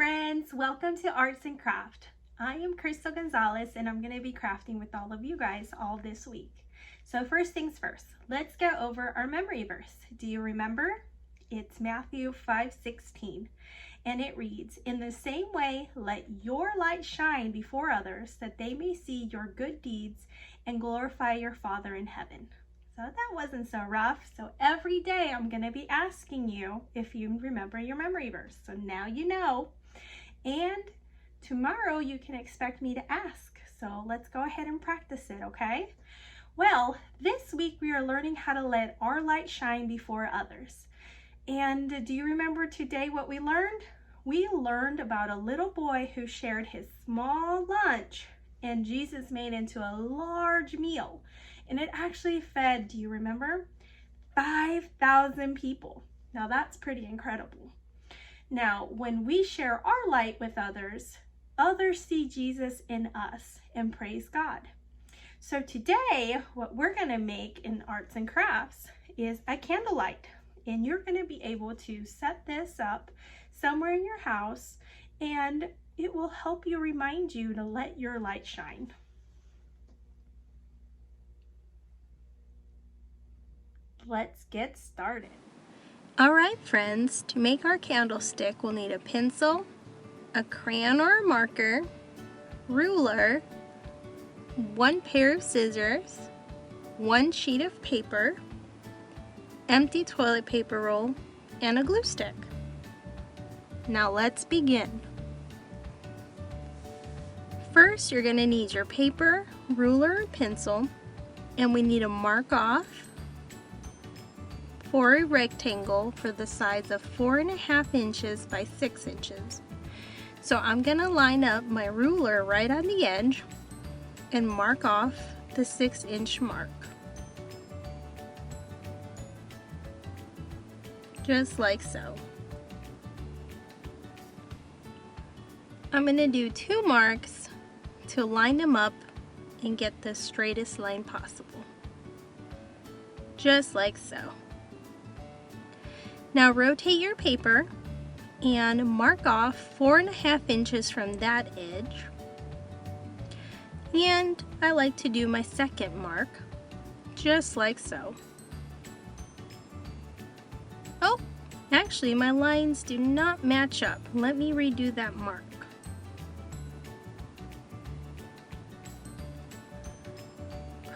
friends, welcome to Arts and Craft. I am Crystal Gonzalez and I'm going to be crafting with all of you guys all this week. So first things first, let's go over our memory verse. Do you remember? It's Matthew 5:16 and it reads, "In the same way, let your light shine before others that they may see your good deeds and glorify your Father in heaven." So that wasn't so rough. So every day I'm going to be asking you if you remember your memory verse. So now you know. And tomorrow you can expect me to ask. So let's go ahead and practice it, okay? Well, this week we are learning how to let our light shine before others. And do you remember today what we learned? We learned about a little boy who shared his small lunch and Jesus made into a large meal. And it actually fed, do you remember? 5,000 people. Now that's pretty incredible. Now, when we share our light with others, others see Jesus in us and praise God. So today, what we're going to make in Arts and Crafts is a candlelight. And you're going to be able to set this up somewhere in your house, and it will help you remind you to let your light shine. Let's get started. Alright friends, to make our candlestick we'll need a pencil, a crayon or a marker, ruler, one pair of scissors, one sheet of paper, empty toilet paper roll, and a glue stick. Now let's begin. First you're going to need your paper, ruler, and pencil, and we need to mark off for a rectangle for the size of 4.5 inches by 6 inches. So I'm going to line up my ruler right on the edge and mark off the 6-inch mark. Just like so. I'm going to do 2 marks to line them up and get the straightest line possible. Just like so. Now rotate your paper and mark off 4.5 inches from that edge. And I like to do my second mark, just like so. Oh, actually my lines do not match up. Let me redo that mark.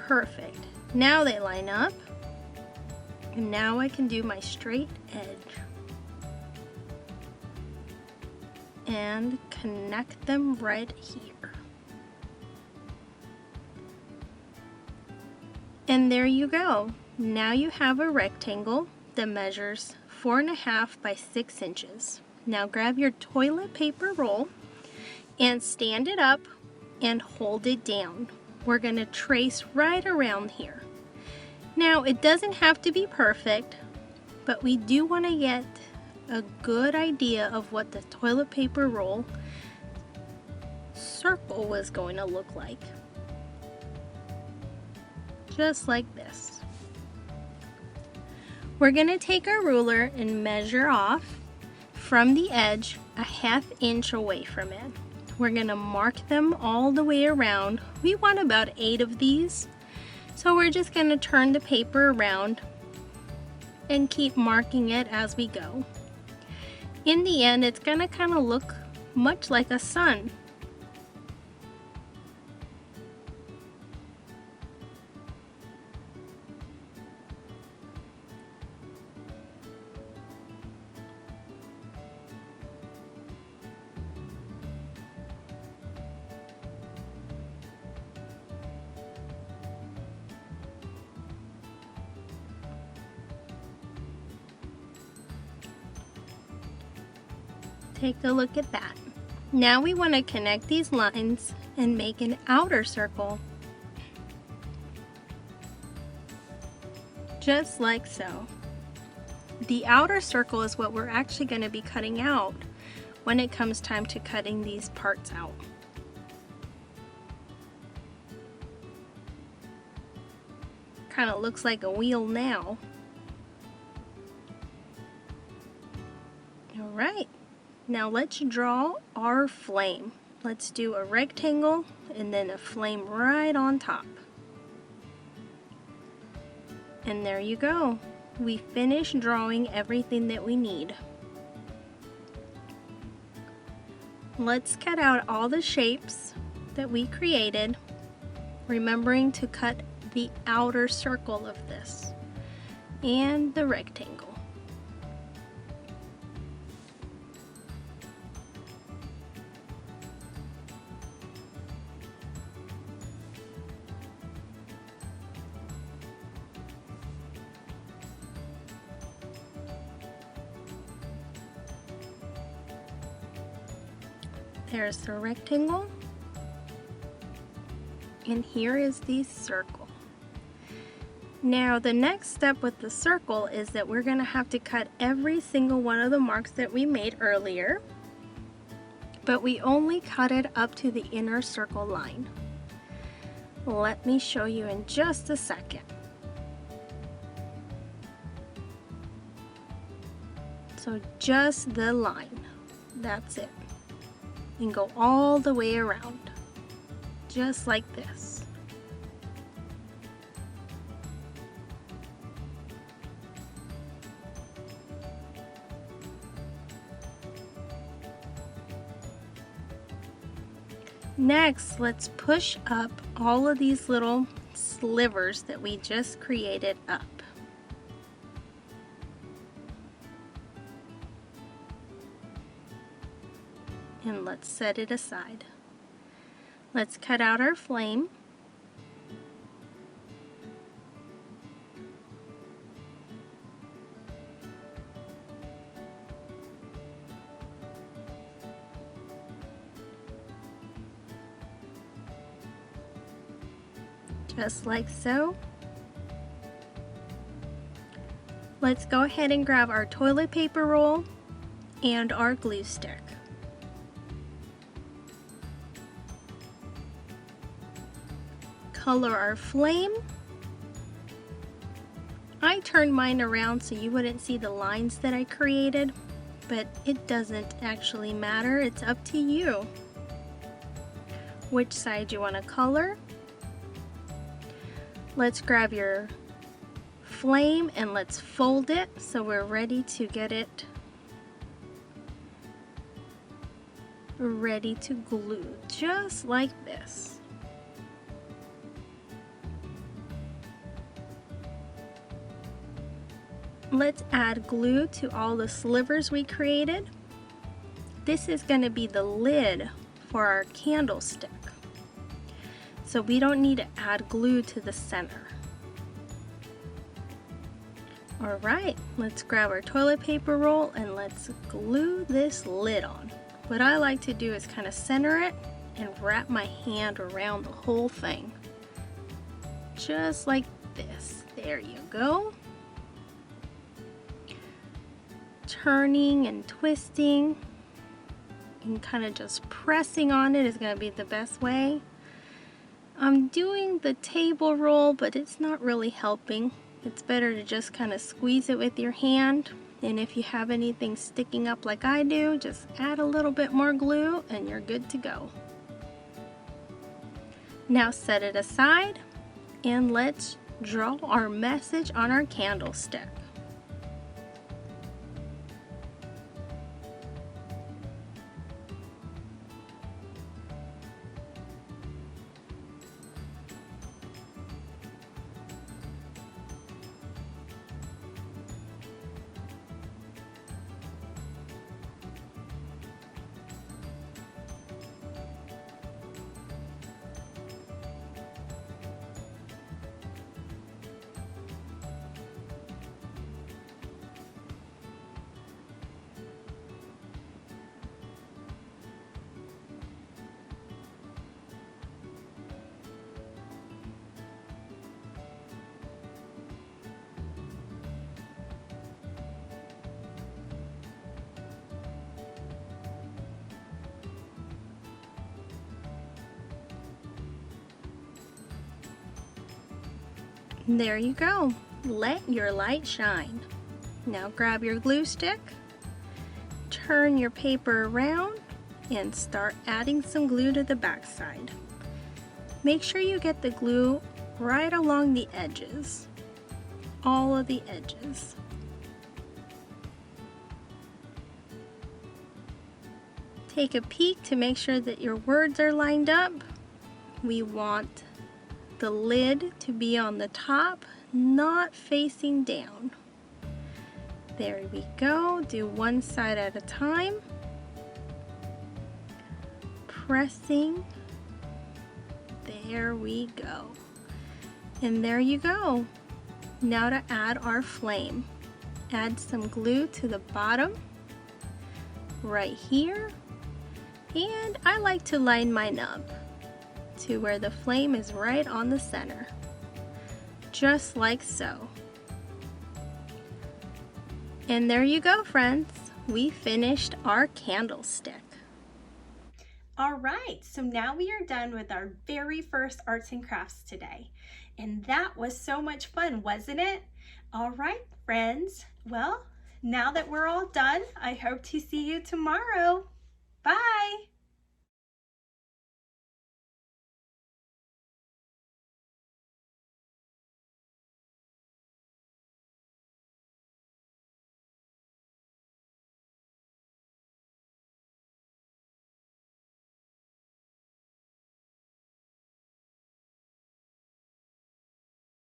Perfect. Now they line up. And now I can do my straight edge and connect them right here. And there you go. Now you have a rectangle that measures 4.5 by 6 inches. Now grab your toilet paper roll and stand it up and hold it down. We're going to trace right around here. Now, it doesn't have to be perfect, but we do want to get a good idea of what the toilet paper roll circle was going to look like. Just like this. We're going to take our ruler and measure off from the edge a 1/2 inch away from it. We're going to mark them all the way around. We want about 8 of these. So we're just going to turn the paper around and keep marking it as we go. In the end, it's going to kind of look much like a sun. Take a look at that. Now we want to connect these lines and make an outer circle. Just like so. The outer circle is what we're actually going to be cutting out when it comes time to cutting these parts out. Kind of looks like a wheel now. All right. Now let's draw our flame. Let's do a rectangle and then a flame right on top. And there you go. We finished drawing everything that we need. Let's cut out all the shapes that we created, remembering to cut the outer circle of this and the rectangle. There's the rectangle, and here is the circle. Now the next step with the circle is that we're going to have to cut every single one of the marks that we made earlier, but we only cut it up to the inner circle line. Let me show you in just a second. So just the line, that's it. And go all the way around, just like this. Next, let's push up all of these little slivers that we just created up. And let's set it aside. Let's cut out our flame. Just like so. Let's go ahead and grab our toilet paper roll and our glue stick. Color our flame. I turned mine around so you wouldn't see the lines that I created, but it doesn't actually matter. It's up to you which side you want to color. Let's grab your flame and let's fold it so we're ready to get it ready to glue, just like this. Let's add glue to all the slivers we created. This is going to be the lid for our candlestick. So we don't need to add glue to the center. Alright, let's grab our toilet paper roll and let's glue this lid on. What I like to do is kind of center it and wrap my hand around the whole thing. Just like this. There you go. Turning and twisting and kind of just pressing on it is going to be the best way. I'm doing the table roll, but it's not really helping. It's better to just kind of squeeze it with your hand, and if you have anything sticking up like I do, just add a little bit more glue and you're good to go. Now set it aside and let's draw our message on our candlestick. There you go. Let your light shine. Now grab your glue stick turn your paper around and start adding some glue to the back side. Make sure you get the glue right along the edges, all of the edges. Take a peek to make sure that your words are lined up. We want the lid to be on the top, not facing down. There we go. Do one side at a time. Pressing. There we go. And there you go. Now to add our flame. Add some glue to the bottom, right here. And I like to line mine up to where the flame is right on the center. Just like so. And there you go, friends. We finished our candlestick. All right, so now we are done with our very first arts and crafts today. And that was so much fun, wasn't it? All right, friends. Well, now that we're all done, I hope to see you tomorrow. Bye.